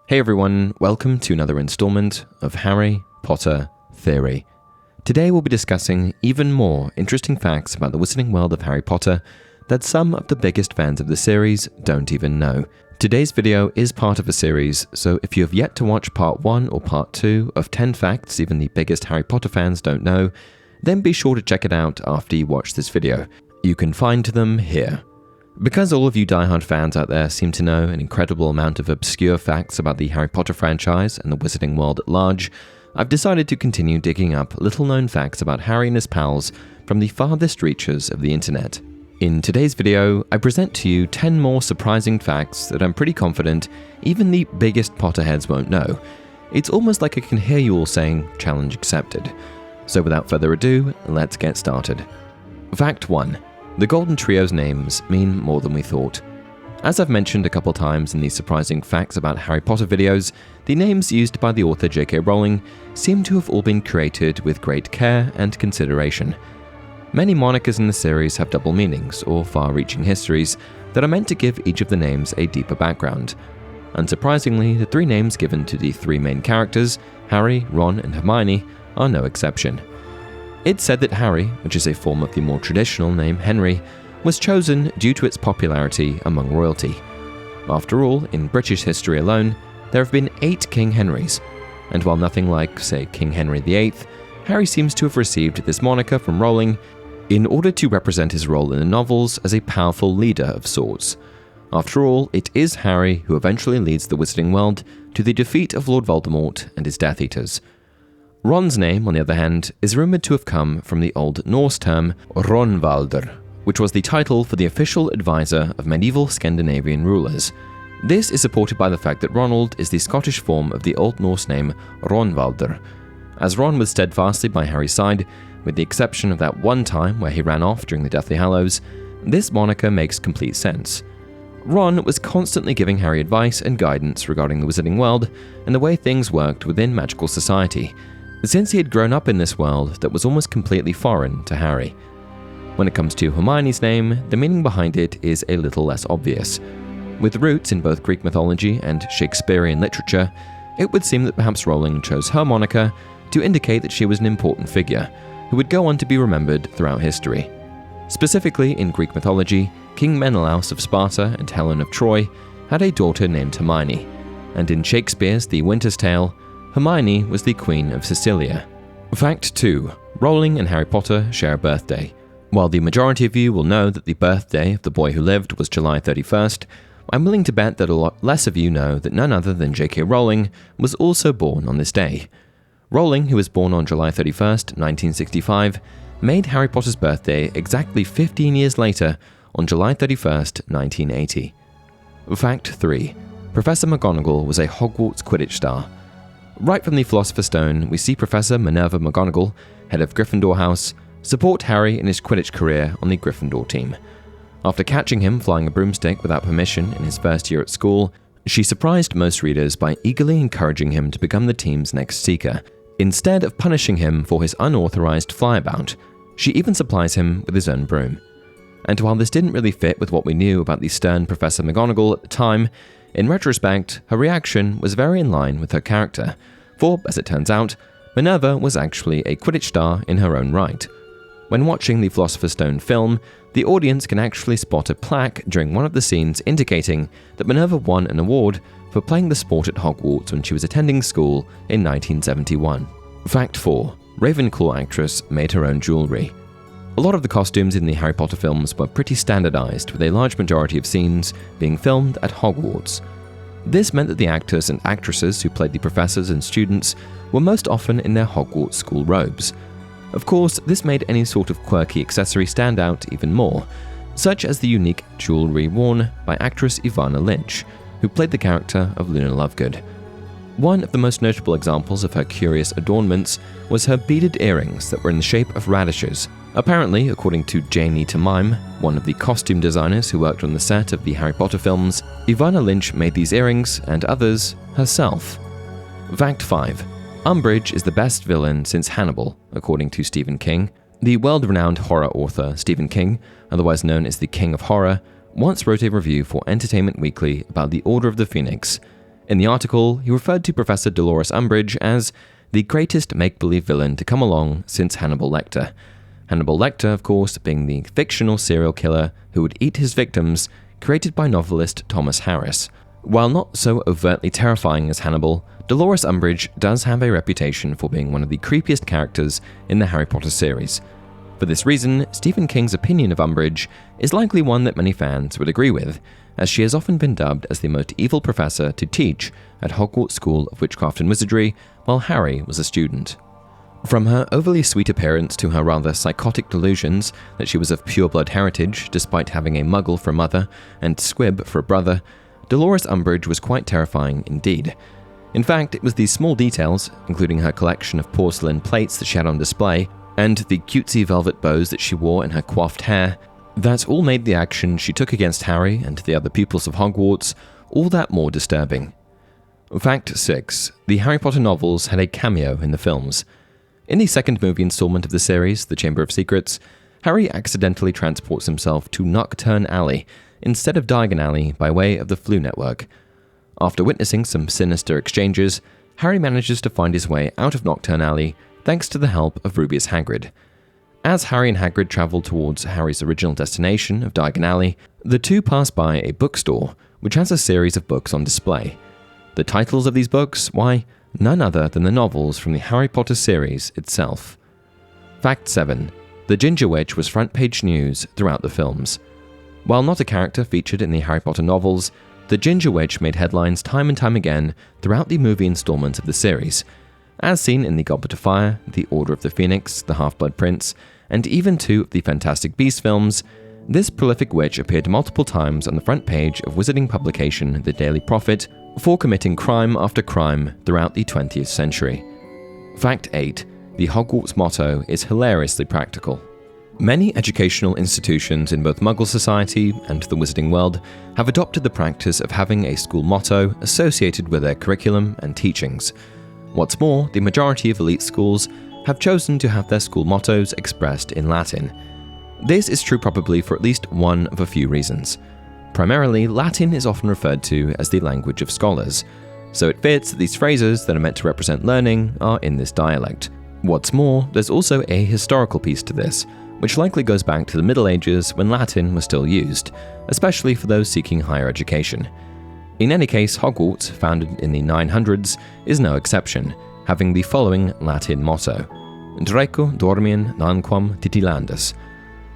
Hey everyone, welcome to another installment of Harry Potter Theory. Today we'll be discussing even more interesting facts about the Wizarding World of Harry Potter that some of the biggest fans of the series don't even know. Today's video is part of a series, so if you have yet to watch part 1 or part 2 of 10 facts even the biggest Harry Potter fans don't know, then be sure to check it out after you watch this video. You can find them here. Because all of you diehard fans out there seem to know an incredible amount of obscure facts about the Harry Potter franchise and the Wizarding World at large, I've decided to continue digging up little-known facts about Harry and his pals from the farthest reaches of the internet. In today's video, I present to you 10 more surprising facts that I'm pretty confident even the biggest Potterheads won't know. It's almost like I can hear you all saying, "Challenge accepted." So without further ado, let's get started. Fact 1. The Golden Trio's names mean more than we thought. As I've mentioned a couple times in these surprising facts about Harry Potter videos, the names used by the author J.K. Rowling seem to have all been created with great care and consideration. Many monikers in the series have double meanings or far-reaching histories that are meant to give each of the names a deeper background. Unsurprisingly, the 3 names given to the 3 main characters, Harry, Ron, and Hermione, are no exception. It's said that Harry, which is a form of the more traditional name Henry, was chosen due to its popularity among royalty. After all, in British history alone, there have been 8 King Henrys, and while nothing like, say, King Henry VIII, Harry seems to have received this moniker from Rowling in order to represent his role in the novels as a powerful leader of sorts. After all, it is Harry who eventually leads the Wizarding World to the defeat of Lord Voldemort and his Death Eaters. Ron's name, on the other hand, is rumoured to have come from the Old Norse term Ronvalder, which was the title for the official advisor of medieval Scandinavian rulers. This is supported by the fact that Ronald is the Scottish form of the Old Norse name Ronvalder. As Ron was steadfastly by Harry's side, with the exception of that one time where he ran off during the Deathly Hallows, this moniker makes complete sense. Ron was constantly giving Harry advice and guidance regarding the Wizarding World and the way things worked within magical society, since he had grown up in this world that was almost completely foreign to Harry. When it comes to Hermione's name, the meaning behind it is a little less obvious. With roots in both Greek mythology and Shakespearean literature, it would seem that perhaps Rowling chose her moniker to indicate that she was an important figure who would go on to be remembered throughout history. Specifically, in Greek mythology, King Menelaus of Sparta and Helen of Troy had a daughter named Hermione, and in Shakespeare's The Winter's Tale, Hermione was the Queen of Sicilia. Fact 2. Rowling and Harry Potter share a birthday. While the majority of you will know that the birthday of the boy who lived was July 31st, I'm willing to bet that a lot less of you know that none other than J.K. Rowling was also born on this day. Rowling, who was born on July 31st, 1965, made Harry Potter's birthday exactly 15 years later on July 31st, 1980. Fact 3. Professor McGonagall was a Hogwarts Quidditch star. Right from the Philosopher's Stone, we see Professor Minerva McGonagall, head of Gryffindor House, support Harry in his Quidditch career on the Gryffindor team. After catching him flying a broomstick without permission in his first year at school, she surprised most readers by eagerly encouraging him to become the team's next seeker. Instead of punishing him for his unauthorized flyabout, she even supplies him with his own broom. And while this didn't really fit with what we knew about the stern Professor McGonagall at the time, in retrospect, her reaction was very in line with her character, for, as it turns out, Minerva was actually a Quidditch star in her own right. When watching the Philosopher's Stone film, the audience can actually spot a plaque during one of the scenes indicating that Minerva won an award for playing the sport at Hogwarts when she was attending school in 1971. Fact 4. Ravenclaw actress made her own jewelry. A lot of the costumes in the Harry Potter films were pretty standardized, with a large majority of scenes being filmed at Hogwarts. This meant that the actors and actresses who played the professors and students were most often in their Hogwarts school robes. Of course, this made any sort of quirky accessory stand out even more, such as the unique jewelry worn by actress Evanna Lynch, who played the character of Luna Lovegood. One of the most notable examples of her curious adornments was her beaded earrings that were in the shape of radishes. Apparently, according to Janie Tamime, one of the costume designers who worked on the set of the Harry Potter films, Evanna Lynch made these earrings, and others, herself. Fact 5. Umbridge is the best villain since Hannibal, according to Stephen King. The world-renowned horror author Stephen King, otherwise known as the King of Horror, once wrote a review for Entertainment Weekly about the Order of the Phoenix. In the article, he referred to Professor Dolores Umbridge as the greatest make-believe villain to come along since Hannibal Lecter. Hannibal Lecter, of course, being the fictional serial killer who would eat his victims, created by novelist Thomas Harris. While not so overtly terrifying as Hannibal, Dolores Umbridge does have a reputation for being one of the creepiest characters in the Harry Potter series. For this reason, Stephen King's opinion of Umbridge is likely one that many fans would agree with, as she has often been dubbed as the most evil professor to teach at Hogwarts School of Witchcraft and Wizardry while Harry was a student. From her overly sweet appearance to her rather psychotic delusions that she was of pure-blood heritage despite having a muggle for a mother and squib for a brother, Dolores Umbridge was quite terrifying indeed. In fact, it was these small details, including her collection of porcelain plates that she had on display, and the cutesy velvet bows that she wore in her coiffed hair, that all made the action she took against Harry and the other pupils of Hogwarts all that more disturbing. Fact 6. The Harry Potter novels had a cameo in the films. In the second movie installment of the series, The Chamber of Secrets, Harry accidentally transports himself to Knockturn Alley instead of Diagon Alley by way of the Floo network. After witnessing some sinister exchanges, Harry manages to find his way out of Knockturn Alley thanks to the help of Rubeus Hagrid. As Harry and Hagrid travel towards Harry's original destination of Diagon Alley, the two pass by a bookstore which has a series of books on display. The titles of these books, why, none other than the novels from the Harry Potter series itself. Fact 7. The Ginger Witch was front-page news throughout the films. While not a character featured in the Harry Potter novels, the Ginger Witch made headlines time and time again throughout the movie installments of the series, as seen in The Goblet of Fire, The Order of the Phoenix, The Half-Blood Prince, and even two of the Fantastic Beasts films. This prolific witch appeared multiple times on the front page of wizarding publication The Daily Prophet for committing crime after crime throughout the 20th century. Fact 8. The Hogwarts motto is hilariously practical. Many educational institutions in both Muggle society and the wizarding world have adopted the practice of having a school motto associated with their curriculum and teachings. What's more, the majority of elite schools have chosen to have their school mottos expressed in Latin. This is true probably for at least one of a few reasons. Primarily, Latin is often referred to as the language of scholars, so it fits that these phrases that are meant to represent learning are in this dialect. What's more, there's also a historical piece to this, which likely goes back to the Middle Ages when Latin was still used, especially for those seeking higher education. In any case, Hogwarts, founded in the 900s, is no exception, having the following Latin motto: Draco dormiens nunquam titilandus.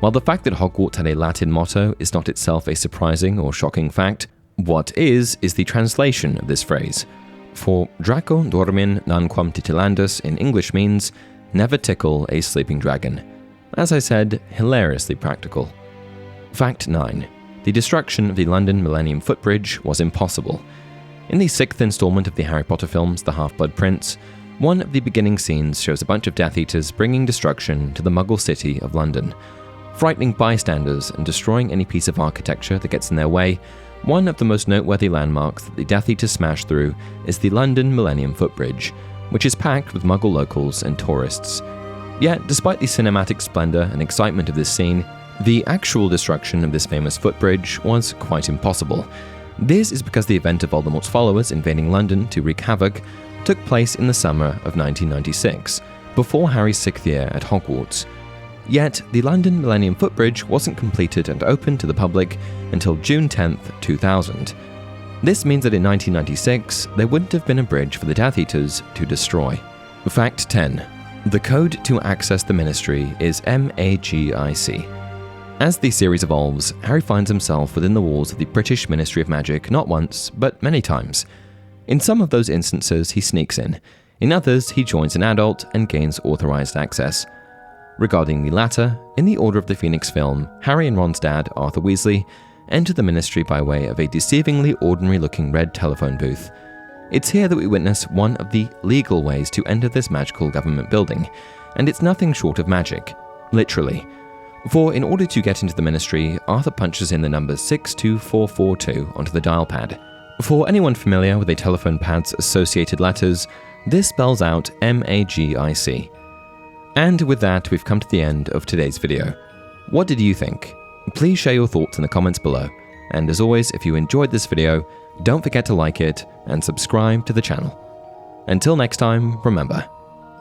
While the fact that Hogwarts had a Latin motto is not itself a surprising or shocking fact, what is the translation of this phrase. For Draco dormiens nunquam titilandus in English means never tickle a sleeping dragon. As I said, hilariously practical. Fact 9. The destruction of the London Millennium Footbridge was impossible. In the 6th installment of the Harry Potter films, The Half-Blood Prince, one of the beginning scenes shows a bunch of Death Eaters bringing destruction to the Muggle city of London. Frightening bystanders and destroying any piece of architecture that gets in their way, one of the most noteworthy landmarks that the Death Eaters smash through is the London Millennium Footbridge, which is packed with Muggle locals and tourists. Yet, despite the cinematic splendor and excitement of this scene, the actual destruction of this famous footbridge was quite impossible. This is because the event of Voldemort's followers invading London to wreak havoc took place in the summer of 1996, before Harry's 6th year at Hogwarts. Yet, the London Millennium Footbridge wasn't completed and open to the public until June 10, 2000. This means that in 1996, there wouldn't have been a bridge for the Death Eaters to destroy. Fact 10. The code to access the Ministry is MAGIC. As the series evolves, Harry finds himself within the walls of the British Ministry of Magic not once, but many times. In some of those instances, he sneaks in others, he joins an adult and gains authorized access. Regarding the latter, in the Order of the Phoenix film, Harry and Ron's dad, Arthur Weasley, enter the Ministry by way of a deceivingly ordinary-looking red telephone booth. It's here that we witness one of the legal ways to enter this magical government building, and it's nothing short of magic, literally. For in order to get into the Ministry, Arthur punches in the number 62442 onto the dial pad. For anyone familiar with a telephone pad's associated letters, this spells out MAGIC. And with that, we've come to the end of today's video. What did you think? Please share your thoughts in the comments below. And as always, if you enjoyed this video, don't forget to like it and subscribe to the channel. Until next time, remember,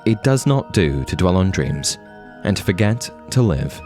it does not do to dwell on dreams and to forget to live